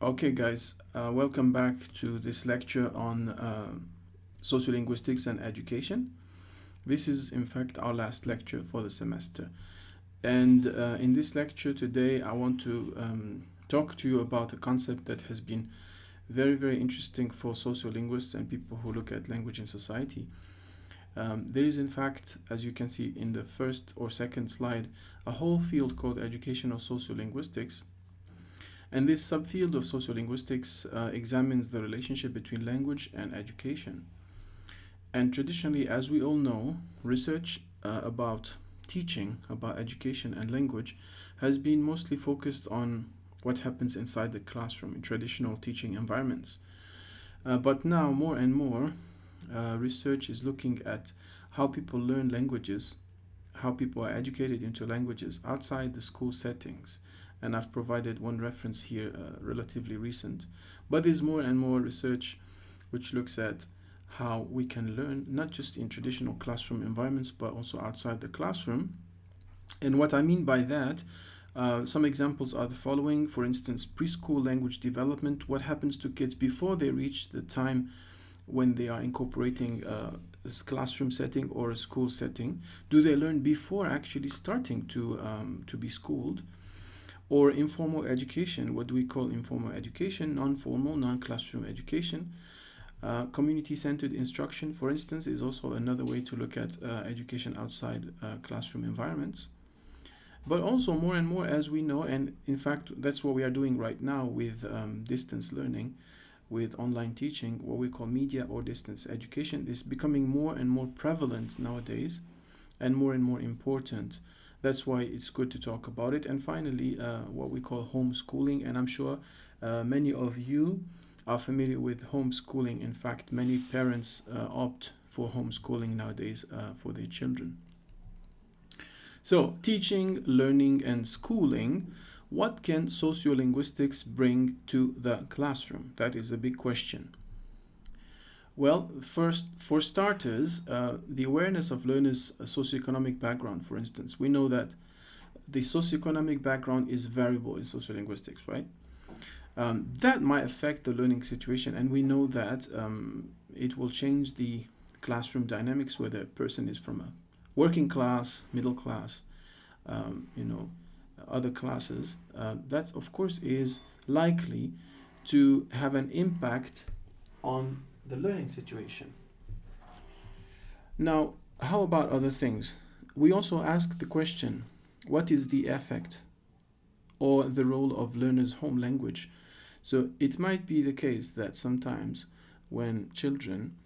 Okay, guys, welcome back to this lecture on sociolinguistics and education. This is, in fact, our last lecture for the semester. And in this lecture today, I want to talk to you about a concept that has been very, very interesting for sociolinguists and people who look at language and society. There is, in fact, as you can see in the first or second slide, a whole field called educational sociolinguistics. And this subfield of sociolinguistics examines the relationship between language and education. And traditionally, as we all know, research about teaching, about education and language has been mostly focused on what happens inside the classroom in traditional teaching environments. But now, more and more, research is looking at how people learn languages, how people are educated into languages outside the school settings. And I've provided one reference here, relatively recent. But there's more and more research which looks at how we can learn, not just in traditional classroom environments, but also outside the classroom. And what I mean by that, some examples are the following. For instance, preschool language development. What happens to kids before they reach the time when they are incorporating a classroom setting or a school setting? Do they learn before actually starting to be schooled? Or informal education, what do we call informal education? Non-formal, non-classroom education. Community-centered instruction, for instance, is also another way to look at education outside classroom environments. But also more and more, as we know, and in fact, that's what we are doing right now with distance learning, with online teaching, what we call media or distance education is becoming more and more prevalent nowadays and more important. That's why it's good to talk about it. And finally, what we call homeschooling. And I'm sure many of you are familiar with homeschooling. In fact, many parents opt for homeschooling nowadays for their children. So, teaching, learning, and schooling. What can sociolinguistics bring to the classroom? That is a big question. Well, first, for starters, the awareness of learners' socioeconomic background, for instance. We know that the socioeconomic background is variable in sociolinguistics, right? That might affect the learning situation, and we know that it will change the classroom dynamics, whether a person is from a working class, middle class, other classes. That, of course, is likely to have an impact on the learning situation. Now, how about other things? We also ask the question, what is the effect or the role of learners' home language? So it might be the case that sometimes when children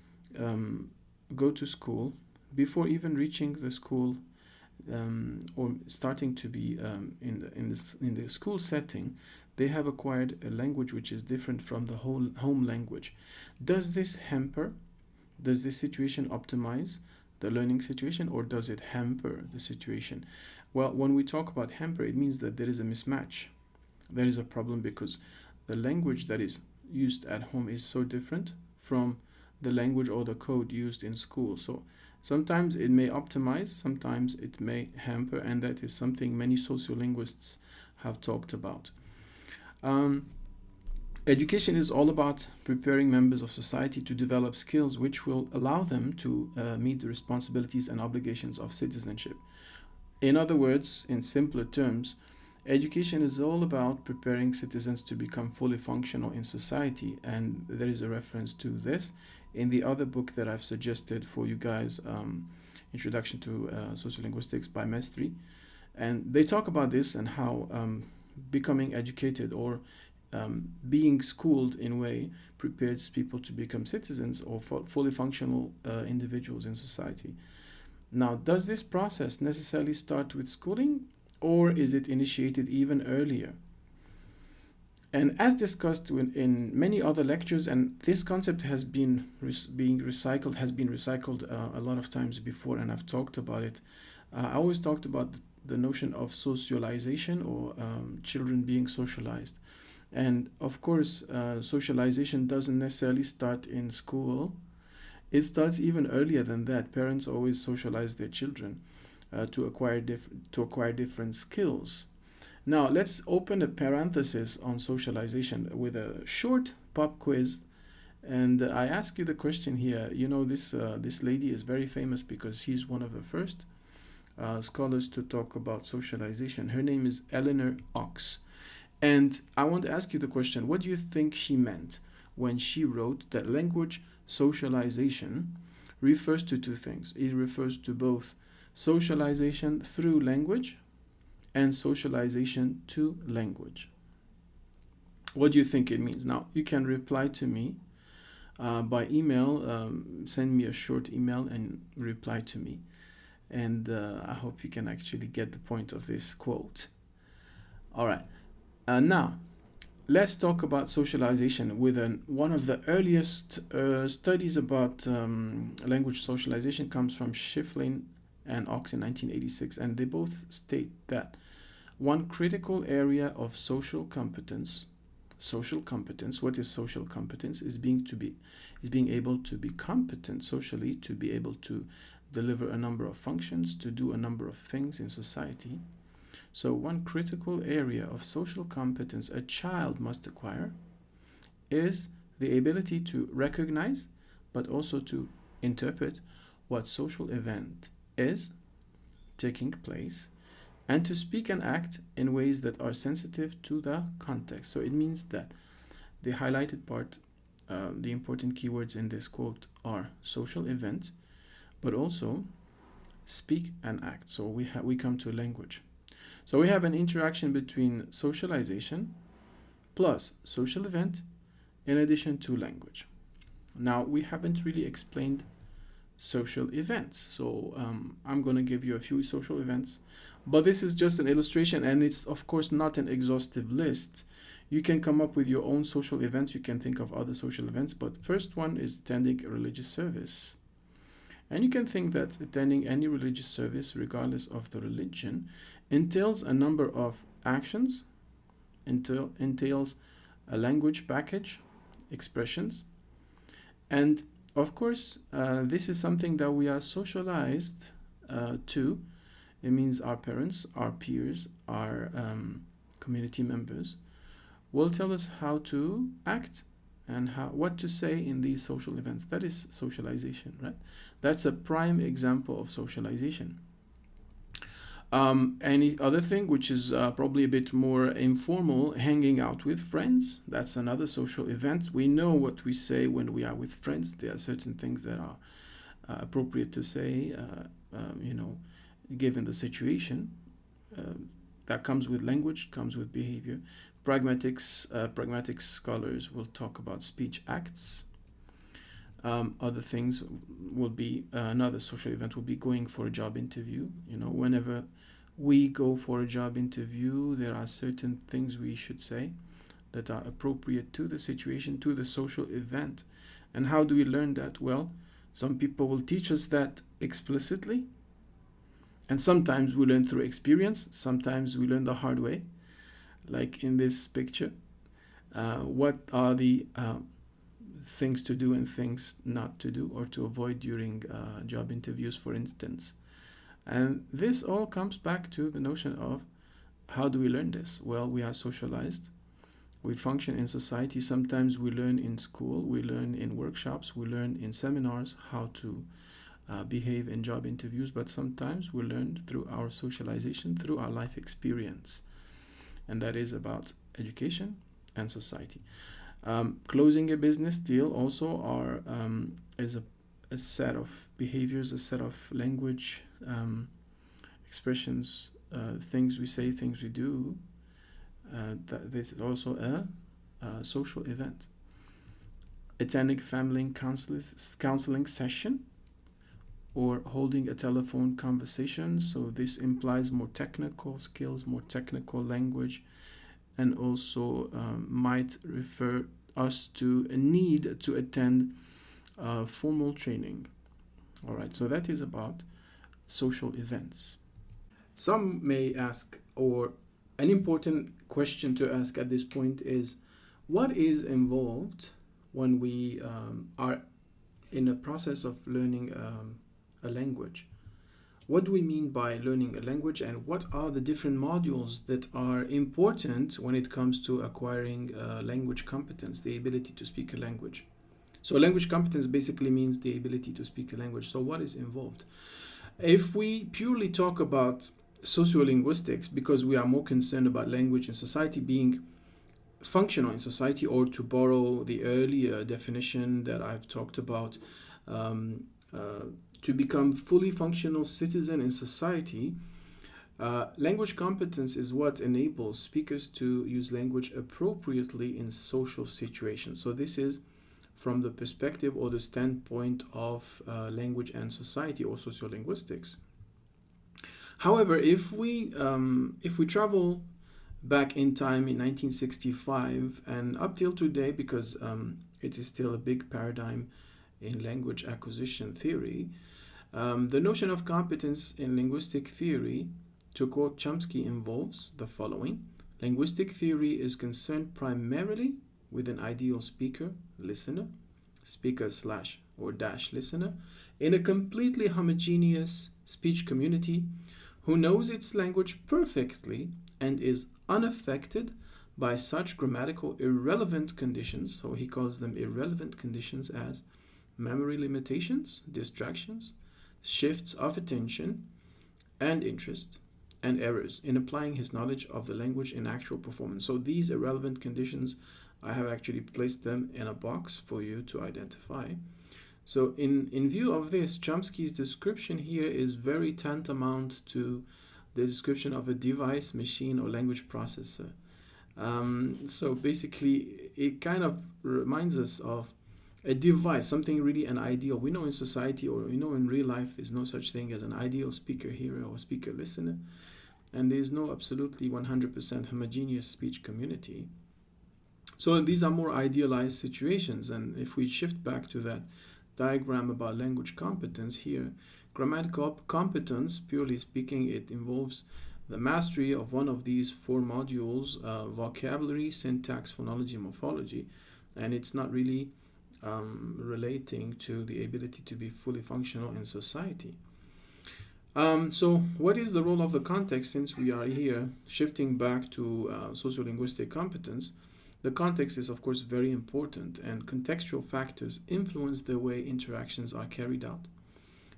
go to school, before even reaching the school or starting to be in the school setting, they have acquired a language which is different from the whole home language. Does this hamper? Does this situation optimize the learning situation, or does it hamper the situation? Well, when we talk about hamper, it means that there is a mismatch. There is a problem because the language that is used at home is so different from the language or the code used in school. So sometimes it may optimize, sometimes it may hamper, and that is something many sociolinguists have talked about. Education is all about preparing members of society to develop skills which will allow them to meet the responsibilities and obligations of citizenship. In other words, in simpler terms, education is all about preparing citizens to become fully functional in society, and there is a reference to this in the other book that I've suggested for you guys, Introduction to Sociolinguistics by Mestri. And they talk about this and how becoming educated or being schooled in a way prepares people to become citizens or fully functional individuals in society. Now, does this process necessarily start with schooling, or is it initiated even earlier? And as discussed in many other lectures, and this concept has been recycled a lot of times before, and I've talked about it. I always talked about the notion of socialization, or children being socialized. And of course, socialization doesn't necessarily start in school. It starts even earlier than that. Parents always socialize their children to acquire different skills. Now, let's open a parenthesis on socialization with a short pop quiz. And I ask you the question here. You know, this lady is very famous because she's one of the first scholars to talk about socialization. Her name is Eleanor Ox. And I want to ask you the question, what do you think she meant when she wrote that language socialization refers to two things? It refers to both socialization through language and socialization to language. What do you think it means? Now, you can reply to me by email. Send me a short email and reply to me. And I hope you can actually get the point of this quote. All right. Now, let's talk about socialization with one of the earliest studies about language socialization comes from Schifflin and Ox in 1986, and they both state that one critical area of social competence, what is social competence? Is being able to be competent socially, to be able to deliver a number of functions, to do a number of things in society. So one critical area of social competence a child must acquire is the ability to recognize, but also to interpret what social event is taking place, and to speak and act in ways that are sensitive to the context. So it means that the highlighted part, the important keywords in this quote are social event, but also speak and act. So we come to language. So we have an interaction between socialization plus social event in addition to language. Now, we haven't really explained social events. So I'm going to give you a few social events, but this is just an illustration, and it's of course not an exhaustive list. You can come up with your own social events. You can think of other social events, but first one is attending a religious service. And you can think that attending any religious service, regardless of the religion, entails a number of actions, entails a language package, expressions, and of course, this is something that we are socialized to. It means our parents, our peers, our community members will tell us how to act and what to say in these social events. That is socialization, right? That's a prime example of socialization. Any other thing, which is probably a bit more informal, hanging out with friends. That's another social event. We know what we say when we are with friends. There are certain things that are appropriate to say, given the situation. That comes with language, comes with behavior. Pragmatic scholars will talk about speech acts. Other things will be another social event will be going for a job interview. Whenever we go for a job interview, there are certain things we should say that are appropriate to the situation, to the social event. And how do we learn that? Well, some people will teach us that explicitly, and sometimes we learn through experience, sometimes we learn the hard way, like in this picture. What are the things to do and things not to do or to avoid during job interviews, for instance. And this all comes back to the notion of how do we learn this? Well, we are socialized. We function in society. Sometimes we learn in school, we learn in workshops, we learn in seminars how to behave in job interviews, but sometimes we learn through our socialization, through our life experience. And that is about education and society. Closing a business deal also is a set of behaviors, a set of language expressions, things we say, things we do. This is also a social event. Attending family counseling session or holding a telephone conversation. So this implies more technical skills, more technical language, and also might refer us to a need to attend formal training. All right, so that is about social events. Some may ask, or an important question to ask at this point is, what is involved when we are in a process of learning a language? what do we mean by learning a language, and what are the different modules that are important when it comes to acquiring language competence, the ability to speak a language. So language competence basically means the ability to speak a language. So what is involved? If we purely talk about sociolinguistics, because we are more concerned about language and society being functional in society, or to borrow the earlier definition that I've talked about, um, to become fully functional citizen in society, language competence is what enables speakers to use language appropriately in social situations. So this is from the perspective or the standpoint of language and society, or sociolinguistics. However, if we travel back in time in 1965 and up till today, because it is still a big paradigm in language acquisition theory, the notion of competence in linguistic theory, to quote Chomsky, involves the following. Linguistic theory is concerned primarily with an ideal speaker, listener, speaker slash or dash listener, in a completely homogeneous speech community who knows its language perfectly and is unaffected by such grammatical irrelevant conditions, so he calls them irrelevant conditions, as memory limitations, distractions, shifts of attention and interest, and errors in applying his knowledge of the language in actual performance. So these irrelevant conditions, I have actually placed them in a box for you to identify. So in view of this, Chomsky's description here is very tantamount to the description of a device, machine, or language processor. So basically, it kind of reminds us of a device, something really an ideal. We know in society, or we know in real life, there's no such thing as an ideal speaker hearer or speaker listener, and there's no absolutely 100% homogeneous speech community. So these are more idealized situations, and if we shift back to that diagram about language competence here, grammatical competence, purely speaking, it involves the mastery of one of these four modules: vocabulary, syntax, phonology, morphology, and it's not really relating to the ability to be fully functional in society. So what is the role of the context, since we are here shifting back to sociolinguistic competence? The context is, of course, very important, and contextual factors influence the way interactions are carried out.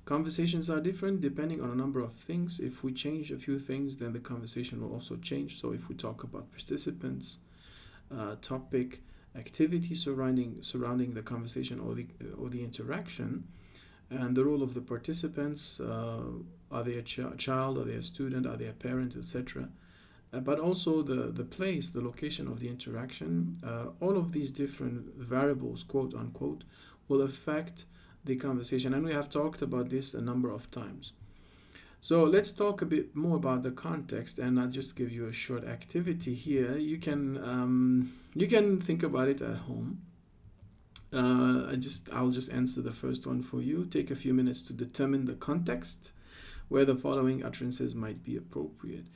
Conversations are different depending on a number of things. If we change a few things, then the conversation will also change. So if we talk about participants, topic, activity surrounding the conversation or the interaction, and the role of the participants, are they a child, are they a student, are they a parent, etc., but also the place, the location of the interaction, all of these different variables, quote unquote, will affect the conversation, and we have talked about this a number of times. So let's talk a bit more about the context, and I'll just give you a short activity here. You can think about it at home. I'll just answer the first one for you. Take a few minutes to determine the context where the following utterances might be appropriate.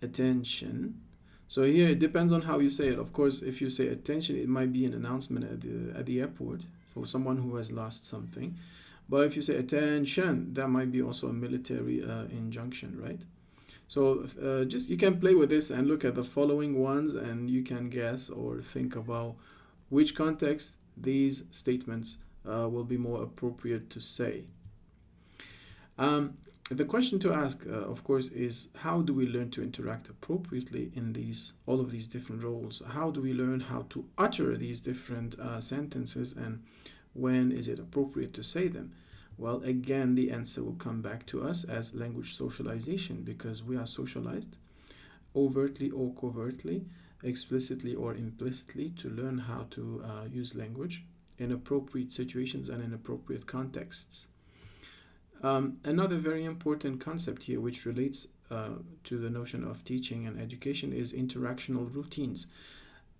Attention. So here it depends on how you say it. Of course, if you say attention, it might be an announcement at the airport for someone who has lost something. But if you say attention, that might be also a military injunction, right? So just you can play with this and look at the following ones, and you can guess or think about which context these statements will be more appropriate to say. The question to ask, of course, is how do we learn to interact appropriately in all of these different roles? How do we learn how to utter these different sentences, and when is it appropriate to say them? Well, again, the answer will come back to us as language socialization, because we are socialized overtly or covertly, explicitly or implicitly, to learn how to use language in appropriate situations and in appropriate contexts. Another very important concept here, which relates to the notion of teaching and education, is interactional routines.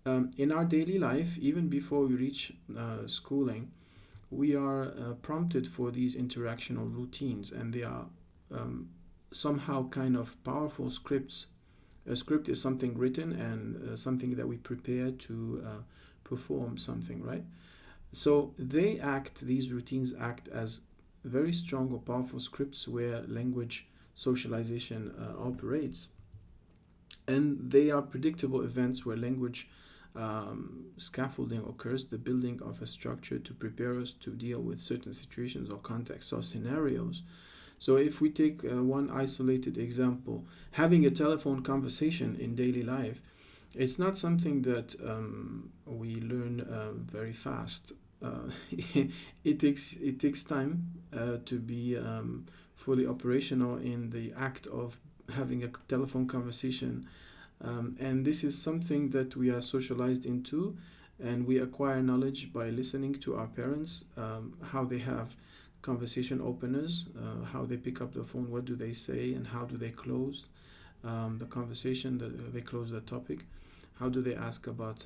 In our daily life, even before we reach schooling, we are prompted for these interactional routines, and they are somehow kind of powerful scripts. A script is something written and something that we prepare to perform something, right? So these routines act as very strong or powerful scripts where language socialization operates. And they are predictable events where language scaffolding occurs, the building of a structure to prepare us to deal with certain situations or contexts or scenarios. So if we take one isolated example, having a telephone conversation in daily life, it's not something that we learn very fast. It takes time to be fully operational in the act of having a telephone conversation, and this is something that we are socialized into, and we acquire knowledge by listening to our parents, how they have conversation openers, how they pick up the phone, what do they say, and how do they close the conversation, they close the topic, how do they ask about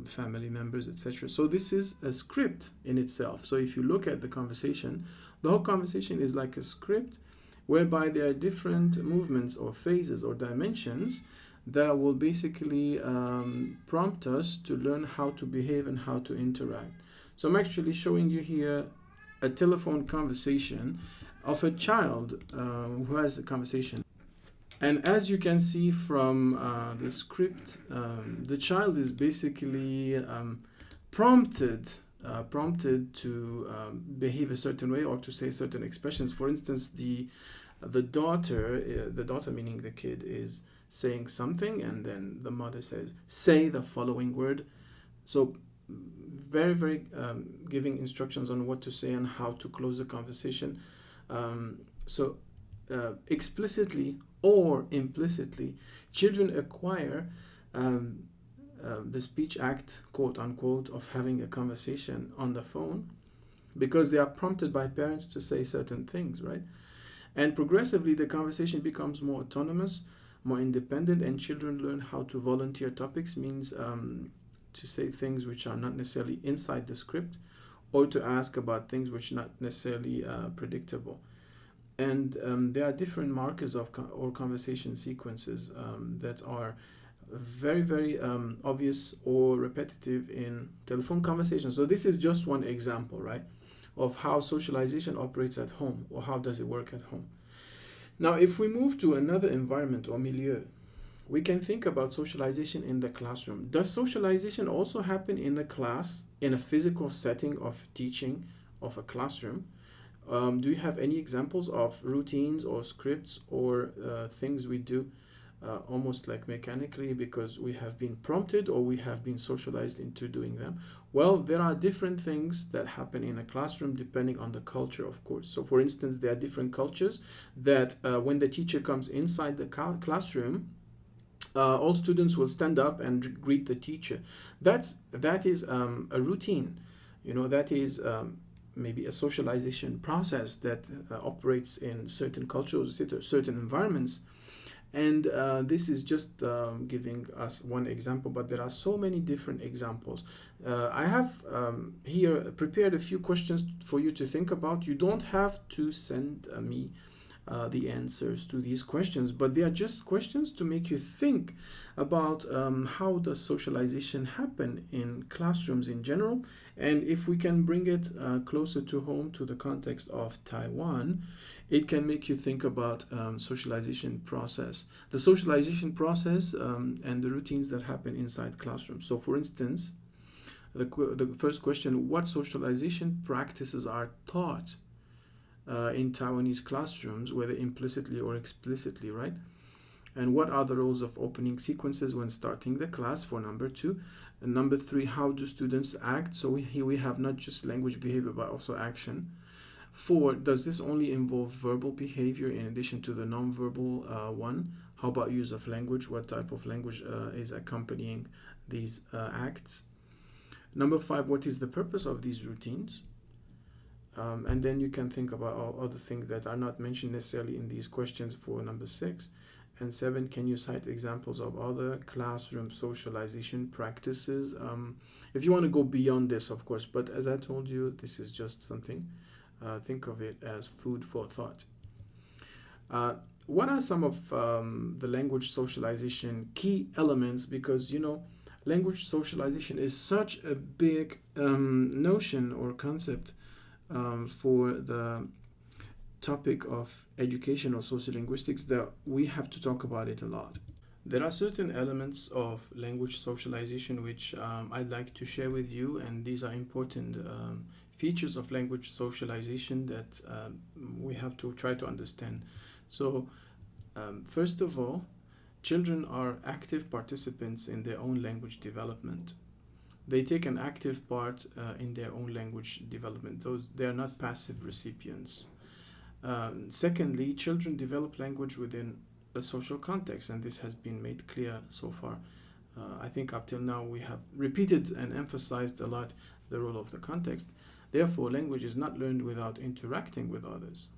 family members, etc. So this is a script in itself. So if you look at the conversation, the whole conversation is like a script whereby there are different movements or phases or dimensions that will basically prompt us to learn how to behave and how to interact. So I'm actually showing you here a telephone conversation of a child who has a conversation. And as you can see from the script, the child is basically prompted to behave a certain way or to say certain expressions. For instance, the daughter meaning the kid, is saying something, and then the mother says, "Say the following word." So very, very giving instructions on what to say and how to close the conversation. So explicitly or implicitly, children acquire the speech act, quote unquote, of having a conversation on the phone because they are prompted by parents to say certain things, right? And progressively, the conversation becomes more autonomous, more independent, and children learn how to volunteer topics, means to say things which are not necessarily inside the script, or to ask about things which are not necessarily predictable. And there are different markers of or conversation sequences that are very, very obvious or repetitive in telephone conversations. So this is just one example, right, of how socialization operates at home, or how does it work at home. Now, if we move to another environment or milieu, we can think about socialization in the classroom. Does socialization also happen in the class, in a physical setting of teaching of a classroom? Do you have any examples of routines or scripts or things we do almost like mechanically because we have been prompted or we have been socialized into doing them? Well, there are different things that happen in a classroom depending on the culture, of course. So for instance, there are different cultures that when the teacher comes inside the classroom, all students will stand up and greet the teacher. That is a routine. That is maybe a socialization process that operates in certain cultures, certain environments. And this is just giving us one example, but there are so many different examples. I have here prepared a few questions for you to think about. You don't have to send me the answers to these questions, but they are just questions to make you think about how does socialization happen in classrooms in general, and if we can bring it closer to home to the context of Taiwan, it can make you think about socialization process, the socialization process and the routines that happen inside classrooms. So for instance, the first question, what socialization practices are taught in Taiwanese classrooms, whether implicitly or explicitly, right? And what are the roles of opening sequences when starting the class, for number 2? And number 3, how do students act? So here we have not just language behavior, but also action. 4, does this only involve verbal behavior in addition to the nonverbal one? How about use of language? What type of language is accompanying these acts? Number 5, what is the purpose of these routines? And then you can think about all other things that are not mentioned necessarily in these questions for number 6. And 7, can you cite examples of other classroom socialization practices? If you want to go beyond this, of course, but as I told you, this is just something. Think of it as food for thought. What are some of the language socialization key elements? Because, language socialization is such a big notion or concept for the topic of education or sociolinguistics that we have to talk about it a lot. There are certain elements of language socialization which I'd like to share with you, and these are important features of language socialization that we have to try to understand. So, first of all, children are active participants in their own language development. They take an active part in their own language development. They are not passive recipients. Secondly, children develop language within a social context, and this has been made clear so far. I think up till now we have repeated and emphasized a lot the role of the context. Therefore, language is not learned without interacting with others.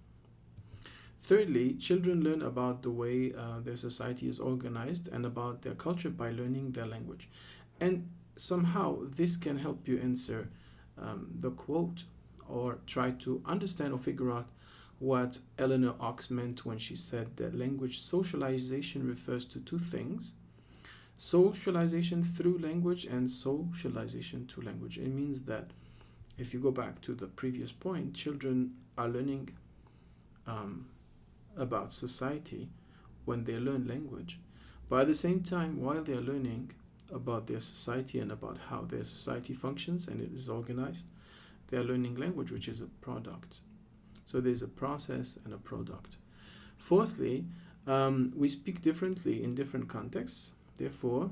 Thirdly, children learn about the way their society is organized and about their culture by learning their language. And somehow this can help you answer the quote or try to understand or figure out what Eleanor Ox meant when she said that language socialization refers to two things: socialization through language and socialization to language. It means that if you go back to the previous point, children are learning about society when they learn language, but at the same time, while they are learning about their society and about how their society functions and it is organized, they are learning language, which is a product. So there's a process and a product. Fourthly, we speak differently in different contexts. Therefore,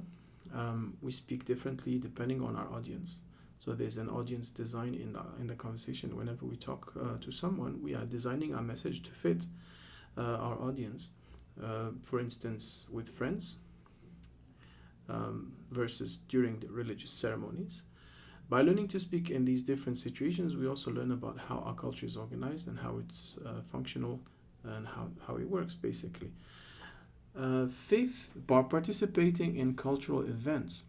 we speak differently depending on our audience. So there's an audience design in the conversation. Whenever we talk to someone, we are designing our message to fit our audience. For instance, with friends versus during the religious ceremonies. By learning to speak in these different situations, we also learn about how our culture is organized and how it's functional and how it works, basically. Fifth, by participating in cultural events.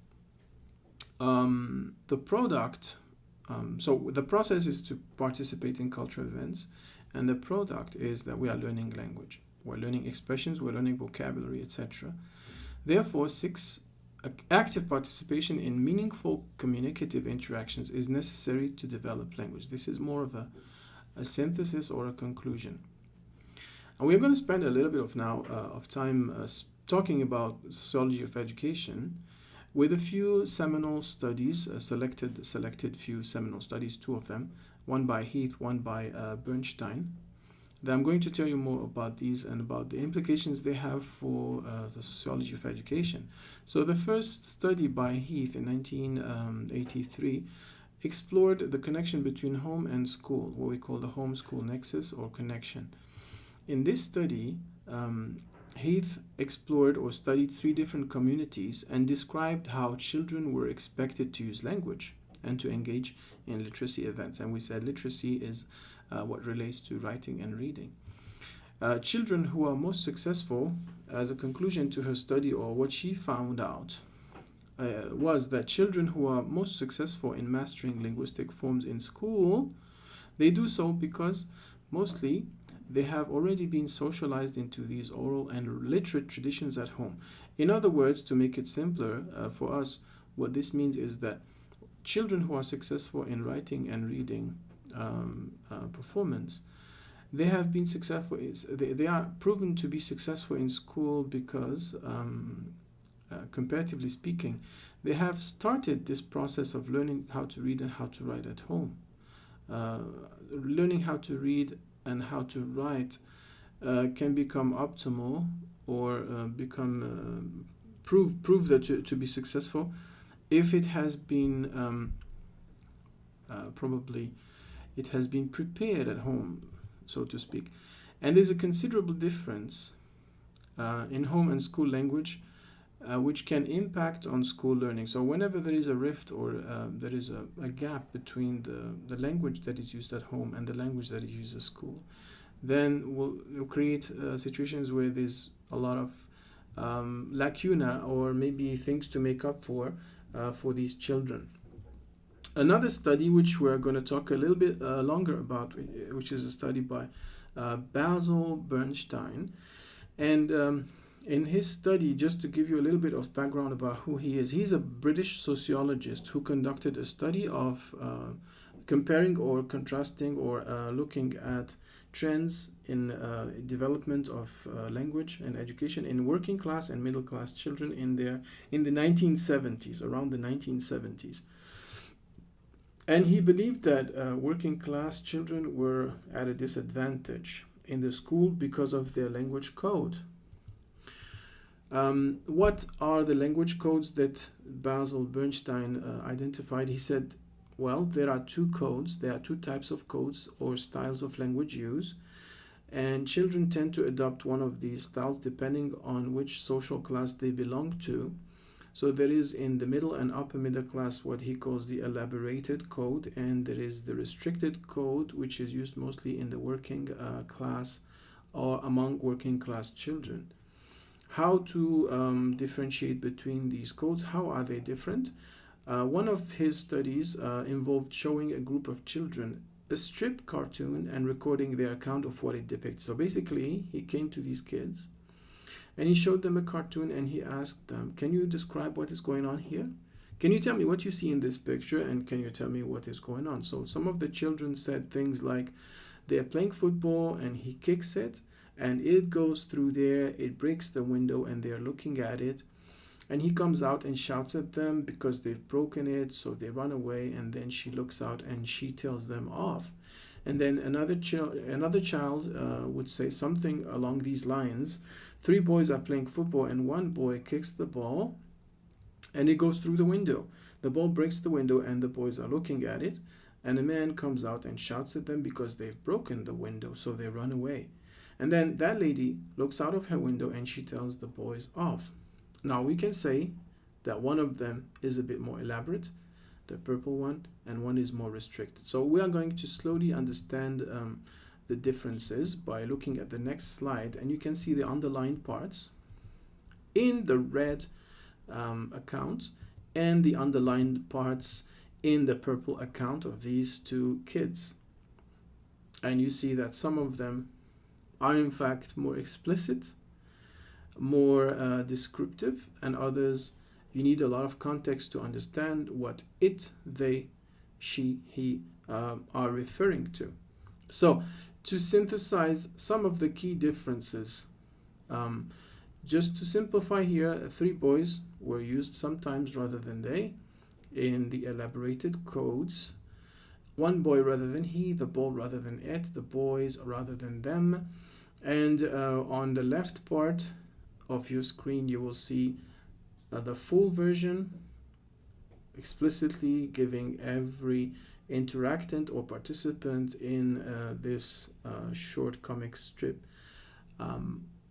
The product, so the process is to participate in cultural events, and the product is that we are learning language. We're learning expressions, we're learning vocabulary, etc. Therefore, six, active participation in meaningful communicative interactions is necessary to develop language. This is more of a synthesis or a conclusion. And we're going to spend a little bit of time talking about sociology of education with a few seminal studies, selected few seminal studies, two of them, one by Heath, one by Bernstein. I'm going to tell you more about these and about the implications they have for the sociology of education. So the first study by Heath in 1983 explored the connection between home and school, what we call the home-school nexus or connection. In this study, Heath explored or studied 3 different communities and described how children were expected to use language and to engage in literacy events. And we said literacy is what relates to writing and reading. Children who are most successful, as a conclusion to her study, or what she found out, was that children who are most successful in mastering linguistic forms in school, they do so because mostly they have already been socialized into these oral and literate traditions at home. In other words, to make it simpler for us, what this means is that children who are successful in writing and reading performance, they have been successful. They are proven to be successful in school because, comparatively speaking, they have started this process of learning how to read and how to write at home. Learning how to read and how to write can become optimal or prove that to be successful if it has been probably it has been prepared at home, so to speak. And there's a considerable difference in home and school language which can impact on school learning. So whenever there is a rift or there is a gap between the language that is used at home and the language that is used at school, then we'll create situations where there's a lot of lacuna or maybe things to make up for these children. Another study which we're going to talk a little bit longer about, which is a study by Basil Bernstein. And in his study, just to give you a little bit of background about who he is, he's a British sociologist who conducted a study of comparing or contrasting or looking at trends in development of language and education in working class and middle class children in the 1970s, around the 1970s. And he believed that working class children were at a disadvantage in the school because of their language code. What are the language codes that Basil Bernstein identified? He said, well, there are two codes, there are two types of codes or styles of language use, and children tend to adopt one of these styles depending on which social class they belong to. So there is in the middle and upper middle class what he calls the elaborated code, and there is the restricted code, which is used mostly in the working class or among working class children. How to differentiate between these codes? How are they different? One of his studies involved showing a group of children a strip cartoon and recording their account of what it depicts. So basically, he came to these kids and he showed them a cartoon and he asked them, can you describe what is going on here? Can you tell me what you see in this picture and can you tell me what is going on? So some of the children said things like, they're playing football and he kicks it and it goes through there, it breaks the window and they're looking at it. And he comes out and shouts at them because they've broken it, so they run away, and then she looks out and she tells them off. And then another child would say something along these lines. 3 boys are playing football and 1 boy kicks the ball and it goes through the window. The ball breaks the window and the boys are looking at it, and a man comes out and shouts at them because they've broken the window, so they run away. And then that lady looks out of her window and she tells the boys off. Now we can say that one of them is a bit more elaborate, the purple one, and one is more restricted. So we are going to slowly understand the differences by looking at the next slide, and you can see the underlined parts in the red account and the underlined parts in the purple account of these two kids. And you see that some of them are in fact more explicit, more descriptive, and others you need a lot of context to understand what it, they, she, he are referring to. So to synthesize some of the key differences, just to simplify here, 3 boys were used sometimes rather than they in the elaborated codes. 1 boy rather than he, the ball rather than it, the boys rather than them. And on the left part of your screen you will see the full version, explicitly giving every interactant or participant in this short comic strip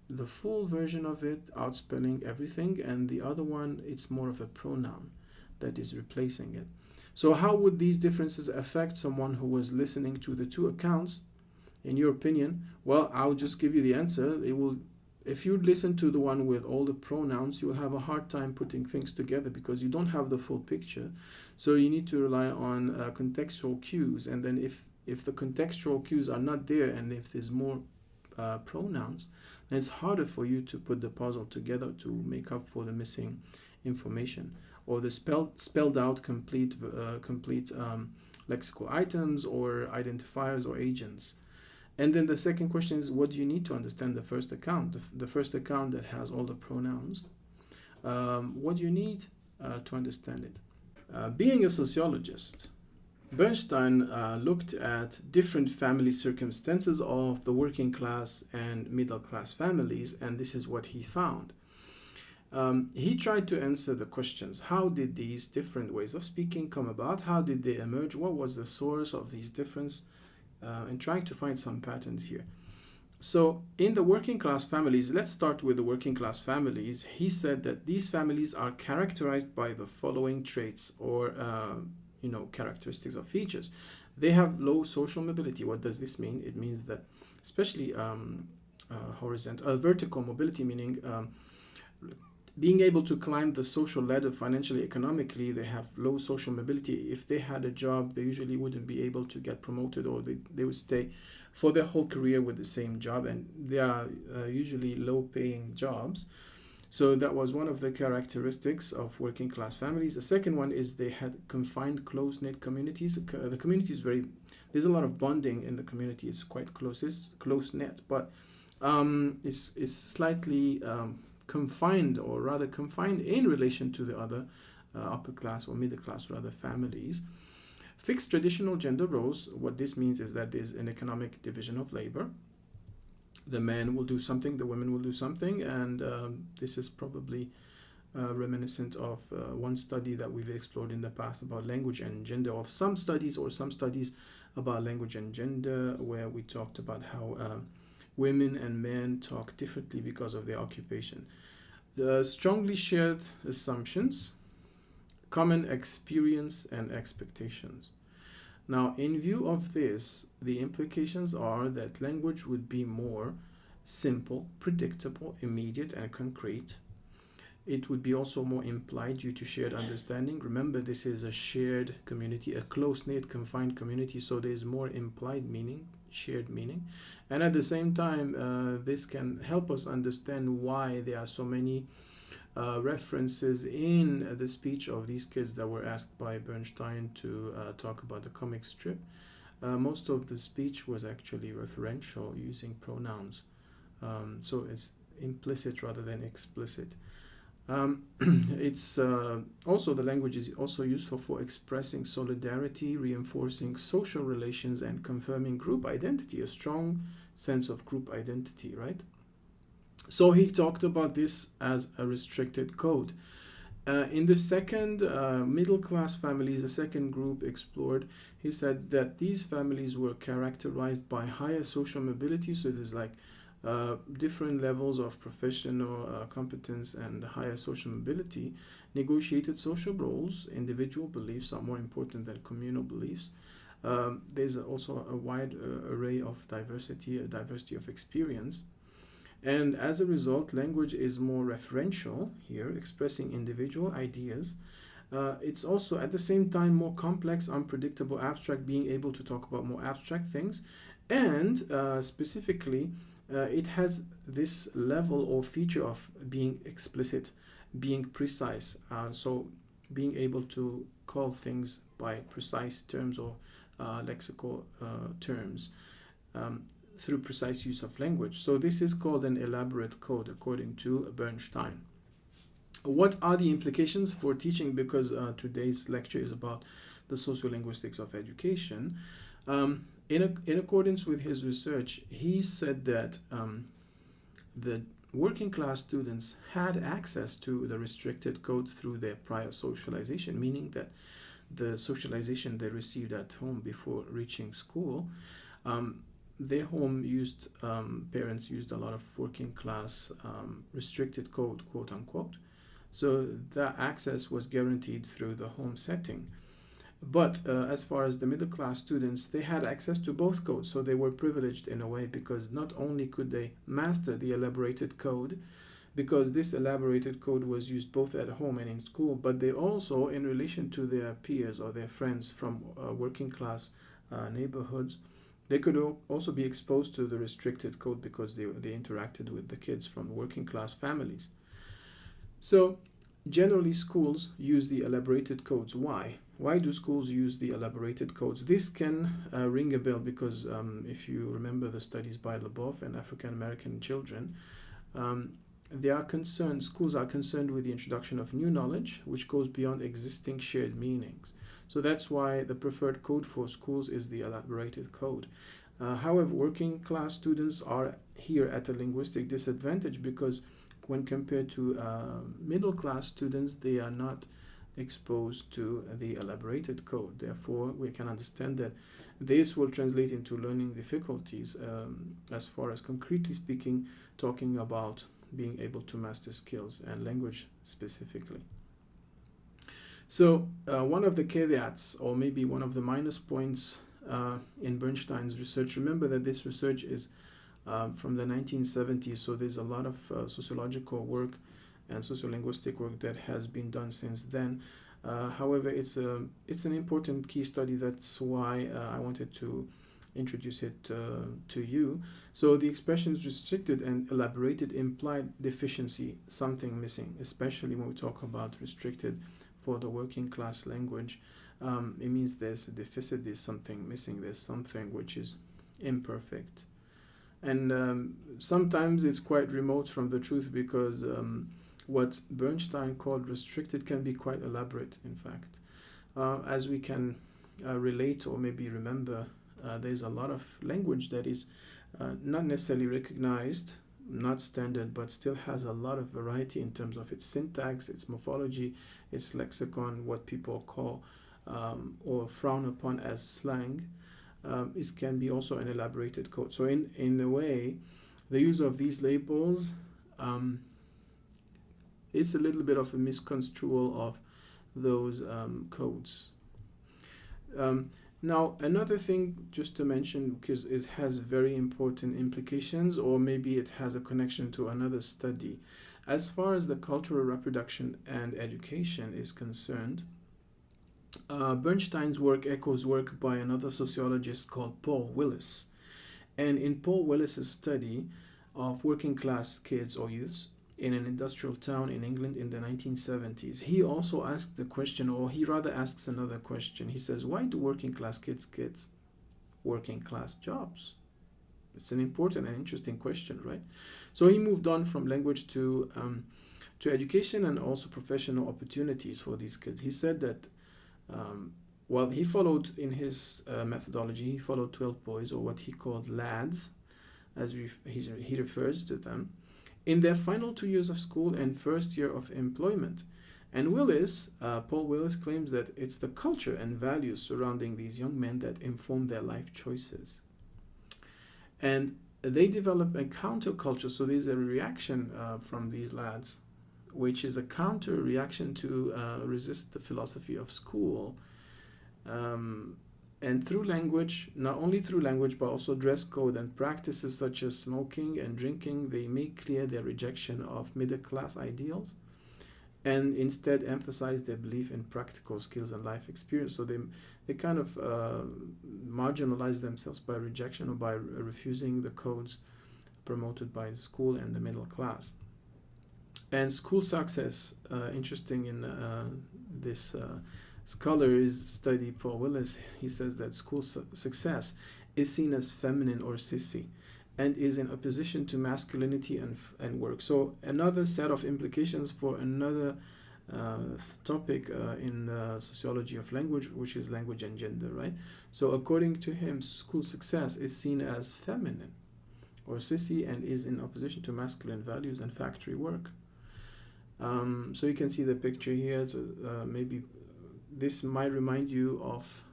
the full version of it, outspelling everything, and the other one, it's more of a pronoun that is replacing it. So how would these differences affect someone who was listening to the two accounts, in your opinion? Well, I'll just give you the answer. It will, if you listen to the one with all the pronouns, you will have a hard time putting things together because you don't have the full picture. So you need to rely on contextual cues, and then if the contextual cues are not there and if there's more pronouns, then it's harder for you to put the puzzle together to make up for the missing information or the spelled out complete lexical items or identifiers or agents. And then the second question is, what do you need to understand the first account? The first account that has all the pronouns. What do you need to understand it? Being a sociologist, Bernstein looked at different family circumstances of the working class and middle class families, and this is what he found. He tried to answer the questions: how did these different ways of speaking come about? How did they emerge? What was the source of these differences? And trying to find some patterns here. So in the working class families, let's start with the working class families. He said that these families are characterized by the following traits or characteristics or features. They have low social mobility. What does this mean? It means that especially vertical mobility, meaning being able to climb the social ladder financially, economically. They have low social mobility. If they had a job, they usually wouldn't be able to get promoted, or they would stay for their whole career with the same job, and they are usually low paying jobs. So that was one of the characteristics of working class families. The second one is they had confined, close-knit communities. The community is very, there's a lot of bonding in the community. It's quite close-knit, but it's slightly confined, or rather confined in relation to the other upper class or middle class or other families. Fixed traditional gender roles. What this means is that there's an economic division of labor. The men will do something, the women will do something, and this is probably reminiscent of one study that we've explored in the past about language and gender, of some studies about language and gender, where we talked about how women and men talk differently because of their occupation. Strongly shared assumptions, common experience, and expectations. Now, in view of this, the implications are that language would be more simple, predictable, immediate, and concrete. It would be also more implied due to shared understanding. Remember, this is a shared community, a close-knit, confined community, so there's more implied meaning, shared meaning. And at the same time, this can help us understand why there are so many references in the speech of these kids that were asked by Bernstein to talk about the comic strip. Most of the speech was actually referential, using pronouns. So it's implicit rather than explicit. It's also, the language is also useful for expressing solidarity, reinforcing social relations, and confirming group identity, a strong sense of group identity, right? So he talked about this as a restricted code. In the second, middle class families, the second group explored, he said that these families were characterized by higher social mobility. So there's like different levels of professional competence and higher social mobility. Negotiated social roles, individual beliefs are more important than communal beliefs. There's also a wide array of diversity, a diversity of experience. And as a result, language is more referential here, expressing individual ideas. It's also at the same time more complex, unpredictable, abstract, being able to talk about more abstract things. And specifically, it has this level or feature of being explicit, being precise. So being able to call things by precise terms or lexical terms. Through precise use of language. So this is called an elaborate code, according to Bernstein. What are the implications for teaching? Because today's lecture is about the sociolinguistics of education. In accordance with his research, he said that the working class students had access to the restricted code through their prior socialization, meaning that the socialization they received at home before reaching school, their home used, parents used a lot of working class restricted code, quote unquote. So that access was guaranteed through the home setting. But as far as the middle class students, they had access to both codes. So they were privileged in a way, because not only could they master the elaborated code, because this elaborated code was used both at home and in school, but they also, in relation to their peers or their friends from working class neighborhoods, they could also be exposed to the restricted code because they interacted with the kids from working class families. So generally schools use the elaborated codes. Why? Why do schools use the elaborated codes? This can ring a bell because if you remember the studies by Leboeuf and African American children, they are concerned, schools are concerned with the introduction of new knowledge which goes beyond existing shared meanings. So that's why the preferred code for schools is the elaborated code. However, working class students are here at a linguistic disadvantage because when compared to middle class students, they are not exposed to the elaborated code. Therefore, we can understand that this will translate into learning difficulties as far as concretely speaking, talking about being able to master skills and language specifically. So one of the caveats, or maybe one of the minus points in Bernstein's research, remember that this research is from the 1970s, so there's a lot of sociological work and sociolinguistic work that has been done since then. However, it's an important key study. That's why I wanted to introduce it to you. So the expressions restricted and elaborated implied deficiency, something missing, especially when we talk about restricted for the working class language. It means there's a deficit, there's something missing, there's something which is imperfect. And sometimes it's quite remote from the truth, because what Bernstein called restricted can be quite elaborate, in fact. As we can relate or maybe remember, there's a lot of language that is not necessarily recognized, not standard, but still has a lot of variety in terms of its syntax, its morphology, its lexicon, what people call or frown upon as slang. It can be also an elaborated code. So in a way, the use of these labels, it's a little bit of a misconstrual of those codes. Now, another thing just to mention, because it has very important implications, or maybe it has a connection to another study. As far as the cultural reproduction and education is concerned, Bernstein's work echoes work by another sociologist called Paul Willis. And in Paul Willis's study of working class kids or youths in an industrial town in England in the 1970s, he also asked the question, or he rather asks another question. He says, why do working class kids get working class jobs? It's an important and interesting question, right? So he moved on from language to education and also professional opportunities for these kids. He said that well, he followed in his methodology, he followed 12 boys, or what he called lads, as he refers to them, in their final 2 years of school and first year of employment. And Paul Willis claims that it's the culture and values surrounding these young men that inform their life choices. And they develop a counterculture, so there's a reaction from these lads, which is a counter reaction to resist the philosophy of school. And through language, not only through language, but also dress code and practices such as smoking and drinking, they make clear their rejection of middle class ideals and instead emphasize their belief in practical skills and life experience. So they kind of marginalize themselves by rejection or by refusing the codes promoted by the school and the middle class. And school success, interesting in this scholar's study, Paul Willis, he says that school success is seen as feminine or sissy and is in opposition to masculinity and work. So another set of implications for another topic in sociology of language, which is language and gender, right? So according to him, school success is seen as feminine or sissy and is in opposition to masculine values and factory work. So you can see the picture here. So maybe this might remind you of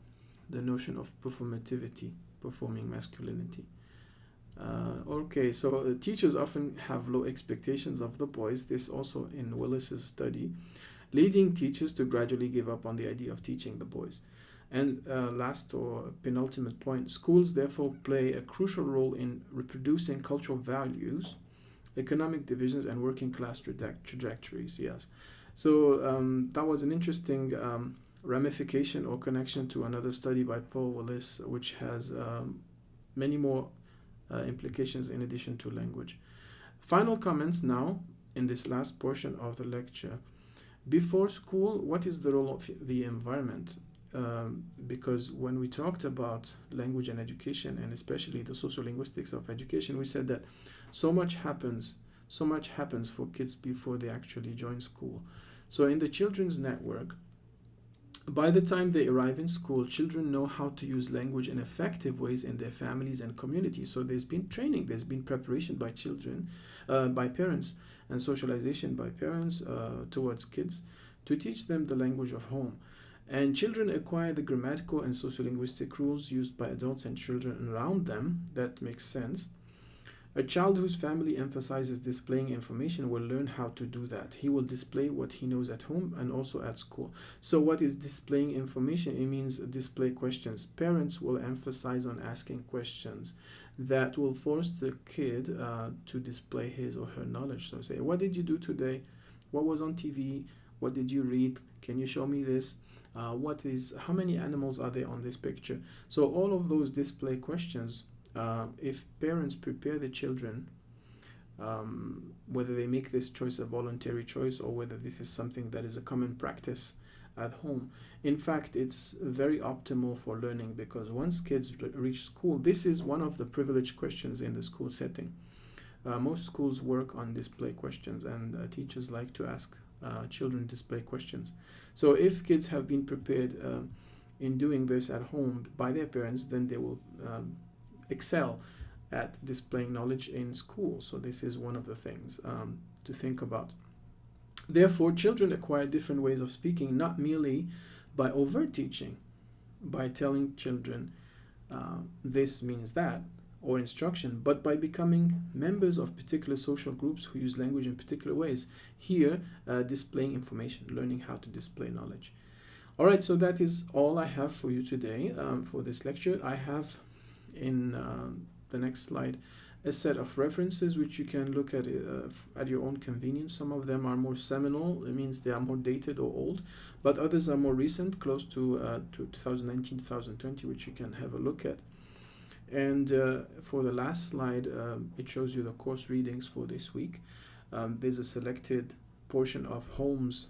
the notion of performativity, performing masculinity. Okay, so teachers often have low expectations of the boys, this also in Willis's study, leading teachers to gradually give up on the idea of teaching the boys. And last or penultimate point, schools therefore play a crucial role in reproducing cultural values, economic divisions, and working class trajectories, yes. So that was an interesting ramification or connection to another study by Paul Willis, which has many more implications in addition to language. Final comments now in this last portion of the lecture. Before school, what is the role of the environment? Because when we talked about language and education, and especially the sociolinguistics of education, we said that so much happens for kids before they actually join school. So in the children's network, by the time they arrive in school, children know how to use language in effective ways in their families and communities. So there's been training, there's been preparation by children, by parents, and socialization by parents towards kids to teach them the language of home. And children acquire the grammatical and sociolinguistic rules used by adults and children around them. That makes sense. A child whose family emphasizes displaying information will learn how to do that. He will display what he knows at home and also at school. So what is displaying information? It means display questions. Parents will emphasize on asking questions that will force the kid to display his or her knowledge. So say, what did you do today? What was on TV? What did you read? Can you show me this? How many animals are there on this picture? So all of those display questions, if parents prepare the children, whether they make this choice a voluntary choice or whether this is something that is a common practice at home. In fact, it's very optimal for learning, because once kids reach school, this is one of the privileged questions in the school setting. Most schools work on display questions, and teachers like to ask children display questions. So if kids have been prepared in doing this at home by their parents, then they will excel at displaying knowledge in school. So this is one of the things to think about. Therefore, children acquire different ways of speaking, not merely by overt teaching, by telling children this means that, or instruction, but by becoming members of particular social groups who use language in particular ways. Here, displaying information, learning how to display knowledge. All right, so that is all I have for you today for this lecture. I have in the next slide a set of references which you can look at your own convenience. Some of them are more seminal, it means they are more dated or old, but others are more recent, close to 2019, 2020, which you can have a look at. And for the last slide, it shows you the course readings for this week. There's a selected portion of Holmes'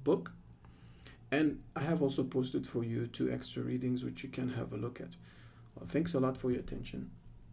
book, and I have also posted for you 2 extra readings which you can have a look at. Well, thanks a lot for your attention.